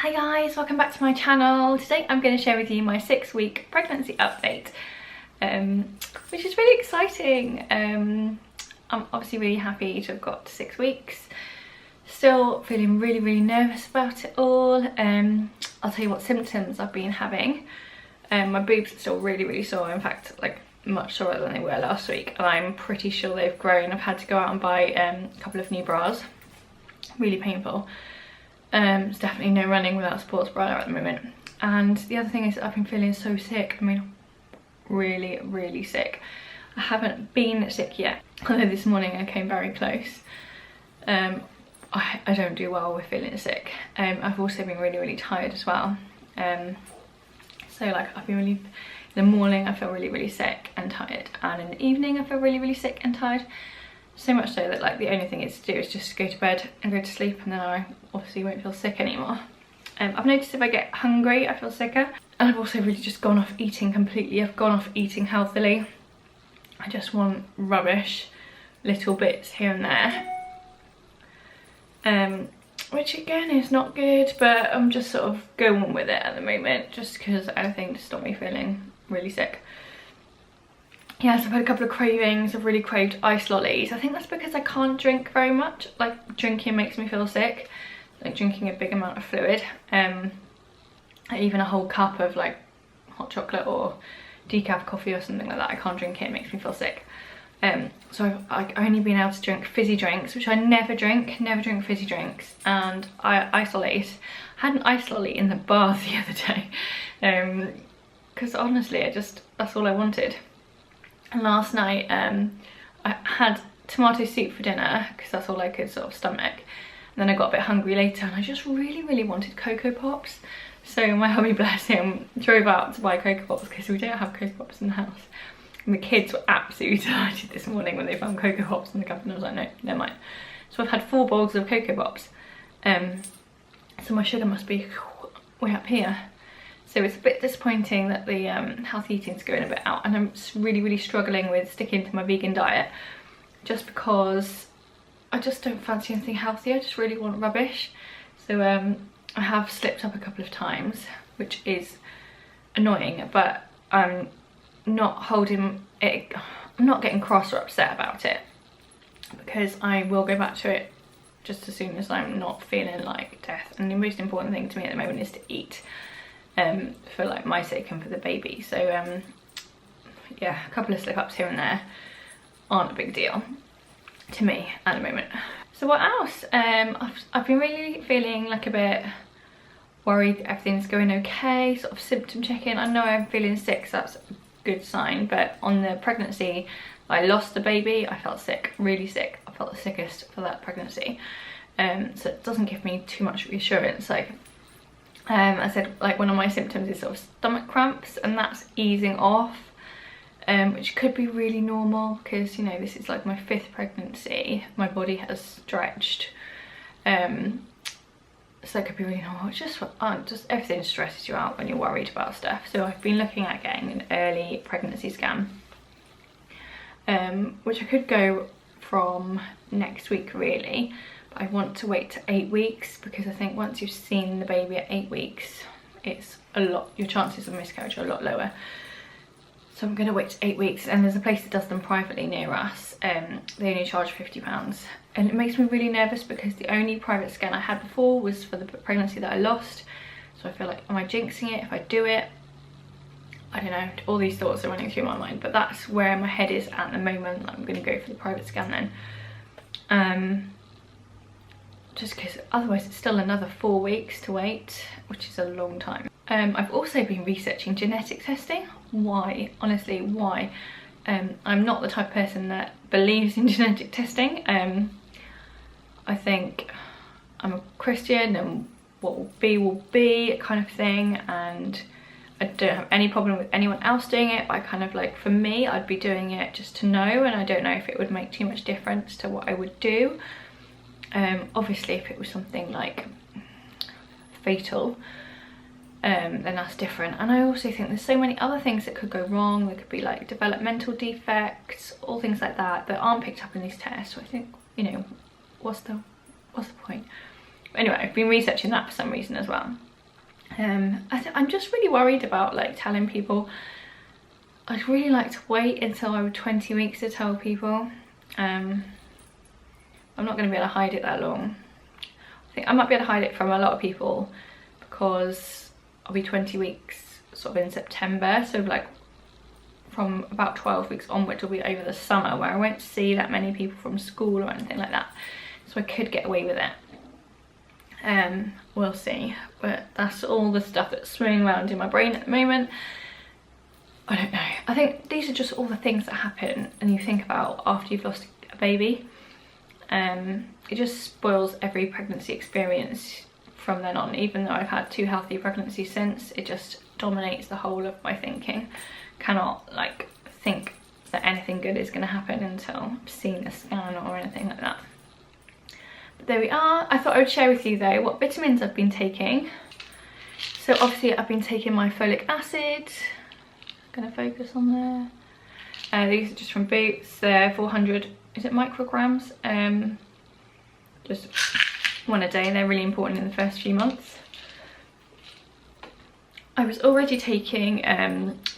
Hi guys, welcome back to my channel. Today I'm going to share with you my 6-week pregnancy update, which is really exciting. I'm obviously really happy to have got to 6 weeks. Still feeling really nervous about it all. I'll tell you what symptoms I've been having. My boobs are still really sore, in fact like much sorer than they were last week, and I'm pretty sure they've grown. I've had to go out and buy a couple of new bras. Really painful. There's definitely no running without a sports bra at the moment. And the other thing is I've been feeling so sick. I mean, really sick. I haven't been sick yet, although this morning I came very close. I don't do well with feeling sick. I've also been really tired as well. So like I've been really, in the morning I feel really sick and tired, and in the evening I feel really sick and tired. So much so that like the only thing is to do is just go to bed and go to sleep, and then I obviously won't feel sick anymore. I've noticed if I get hungry I feel sicker, and I've also really just gone off eating completely. I've gone off eating healthily. I just want rubbish, little bits here and there, which again is not good, but I'm just sort of going with it at the moment just because anything to stop me feeling really sick. Yes, I've had a couple of cravings. I've really craved ice lollies. I think that's because I can't drink very much. Like, drinking makes me feel sick. Like drinking a big amount of fluid. Even a whole cup of like hot chocolate or decaf coffee or something like that, I can't drink it. It makes me feel sick. So I've only been able to drink fizzy drinks, which I never drink fizzy drinks. And ice lollies. I had an ice lolly in the bath the other day. Because honestly, that's all I wanted. And last night I had tomato soup for dinner because that's all I could sort of stomach. And then I got a bit hungry later, and I just really wanted Cocoa Pops. So my hubby, bless him, drove out to buy Cocoa Pops because we don't have Cocoa Pops in the house. And the kids were absolutely delighted this morning when they found Cocoa Pops in the cupboard, and I was like, no, never mind. So I've had 4 bowls of Cocoa Pops. So my sugar must be way up here. So it's a bit disappointing that the healthy eating's going a bit out, and I'm really struggling with sticking to my vegan diet just because I just don't fancy anything healthy. I just really want rubbish. So I have slipped up a couple of times, which is annoying, but I'm not holding it, I'm not getting cross or upset about it, because I will go back to it just as soon as I'm not feeling like death. And the most important thing to me at the moment is to eat. For like my sake and for the baby. So yeah, a couple of slip ups here and there aren't a big deal to me at the moment. So what else? I've been really feeling like a bit worried that everything's going okay, sort of symptom checking. I know I'm feeling sick, so that's a good sign, but on the pregnancy I lost the baby, I felt sick, really sick. I felt the sickest for that pregnancy. So it doesn't give me too much reassurance. Like I said, like one of my symptoms is sort of stomach cramps, and that's easing off, which could be really normal because, you know, this is like my 5th pregnancy. My body has stretched, so it could be really normal. It's just everything stresses you out when you're worried about stuff. So I've been looking at getting an early pregnancy scan, which I could go from next week really. I want to wait to 8 weeks because I think once you've seen the baby at 8 weeks, it's a lot, your chances of miscarriage are a lot lower. So I'm going to wait to 8 weeks, and there's a place that does them privately near us. They only charge £50, and it makes me really nervous because the only private scan I had before was for the pregnancy that I lost. So I feel like, am I jinxing it if I do it? I don't know, all these thoughts are running through my mind, but that's where my head is at the moment. I'm going to go for the private scan then. Just because otherwise it's still another 4 weeks to wait, which is a long time. I've also been researching genetic testing. Why? Honestly, why? I'm not the type of person that believes in genetic testing. I think I'm a Christian, and what will be kind of thing, and I don't have any problem with anyone else doing it, but I kind of like, for me, I'd be doing it just to know, and I don't know if it would make too much difference to what I would do. Obviously if it was something like fatal, then that's different. And I also think there's so many other things that could go wrong. There could be like developmental defects, all things like that aren't picked up in these tests. So I think, you know, what's the point? Anyway, I've been researching that for some reason as well. I'm just really worried about like telling people. I'd really like to wait until I'm 20 weeks to tell people. I'm not going to be able to hide it that long. I think I might be able to hide it from a lot of people because I'll be 20 weeks sort of in September, so like from about 12 weeks onwards will be over the summer, where I won't see that many people from school or anything like that, so I could get away with it. We'll see, but that's all the stuff that's swimming around in my brain at the moment. I don't know, I think these are just all the things that happen and you think about after you've lost a baby. It just spoils every pregnancy experience from then on. Even though I've had 2 healthy pregnancies since, it just dominates the whole of my thinking. Cannot like think that anything good is going to happen until I've seen a scan or anything like that. But there we are. I thought I would share with you though what vitamins I've been taking. So obviously I've been taking my folic acid. Gonna focus on there. These are just from Boots. They're 400, is it micrograms? Just one a day. They're really important in the first few months. I was already taking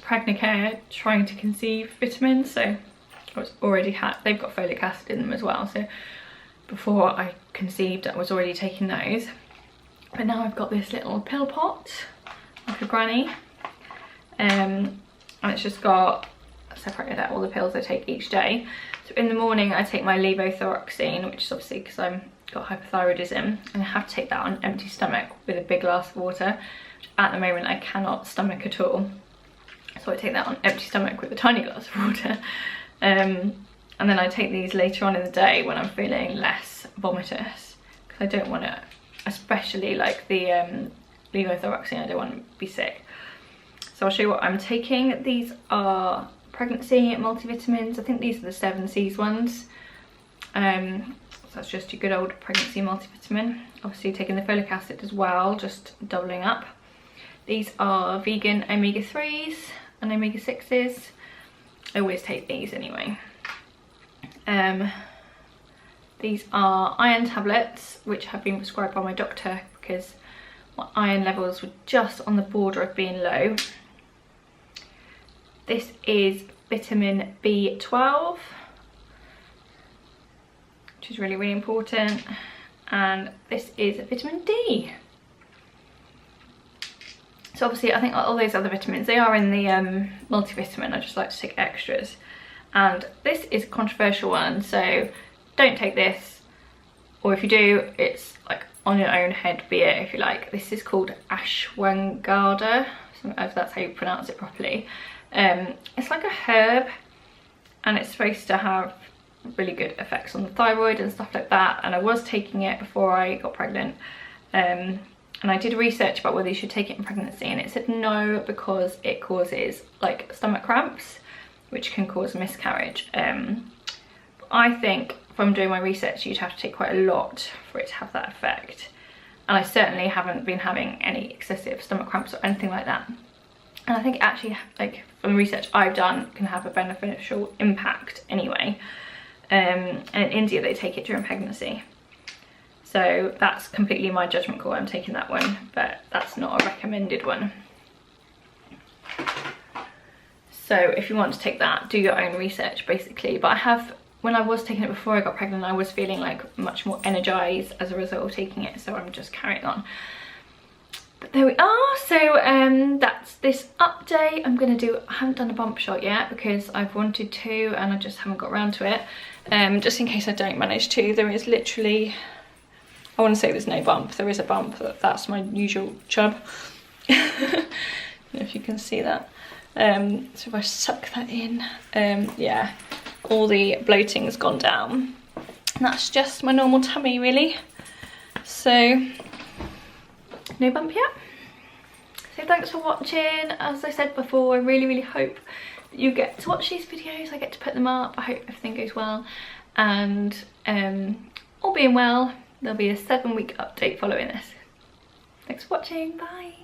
Pregnacare trying to conceive vitamins, so I was already they've got folic acid in them as well, so before I conceived I was already taking those. But now I've got this little pill pot like a granny, and it's just got separated out all the pills I take each day. So in the morning I take my levothyroxine, which is obviously because I've got hypothyroidism, and I have to take that on an empty stomach with a big glass of water, which at the moment I cannot stomach at all. So I take that on empty stomach with a tiny glass of water. And then I take these later on in the day when I'm feeling less vomitous, because I don't want to, especially like the levothyroxine, I don't want to be sick. So I'll show you what I'm taking. These are pregnancy multivitamins. I think these are the 7Cs ones. So that's just your good old pregnancy multivitamin. Obviously taking the folic acid as well, just doubling up. These are vegan omega-3s and omega-6s. I always take these anyway. These are iron tablets, which have been prescribed by my doctor because my iron levels were just on the border of being low. This is vitamin B12, which is really, really important. And this is vitamin D. So obviously I think all those other vitamins, they are in the multivitamin. I just like to take extras. And this is a controversial one, so don't take this. Or if you do, it's like on your own head, be it if you like. This is called ashwagandha, if that's how you pronounce it properly. It's like a herb, and it's supposed to have really good effects on the thyroid and stuff like that. And I was taking it before I got pregnant, and I did research about whether you should take it in pregnancy, and it said no, because it causes like stomach cramps, which can cause miscarriage. I think from doing my research you'd have to take quite a lot for it to have that effect, and I certainly haven't been having any excessive stomach cramps or anything like that. And I think actually, like from the research I've done, can have a beneficial impact anyway. And in India they take it during pregnancy, so that's completely my judgment call. I'm taking that one, but that's not a recommended one. So if you want to take that, do your own research basically. But I have, when I was taking it before I got pregnant, I was feeling like much more energized as a result of taking it, so I'm just carrying on. But there we are. So that's this update. I'm gonna do, I haven't done a bump shot yet because I've wanted to and I just haven't got around to it. Just in case I don't manage to, there is literally, I want to say there's no bump, there is a bump, that's my usual chub. I don't know if you can see that. So if I suck that in, yeah, all the bloating's gone down. And that's just my normal tummy really. So no bump yet. So thanks for watching. As I said before, I really, really hope that you get to watch these videos. I get to put them up. I hope everything goes well. And all being well, there'll be a 7-week update following this. Thanks for watching. Bye.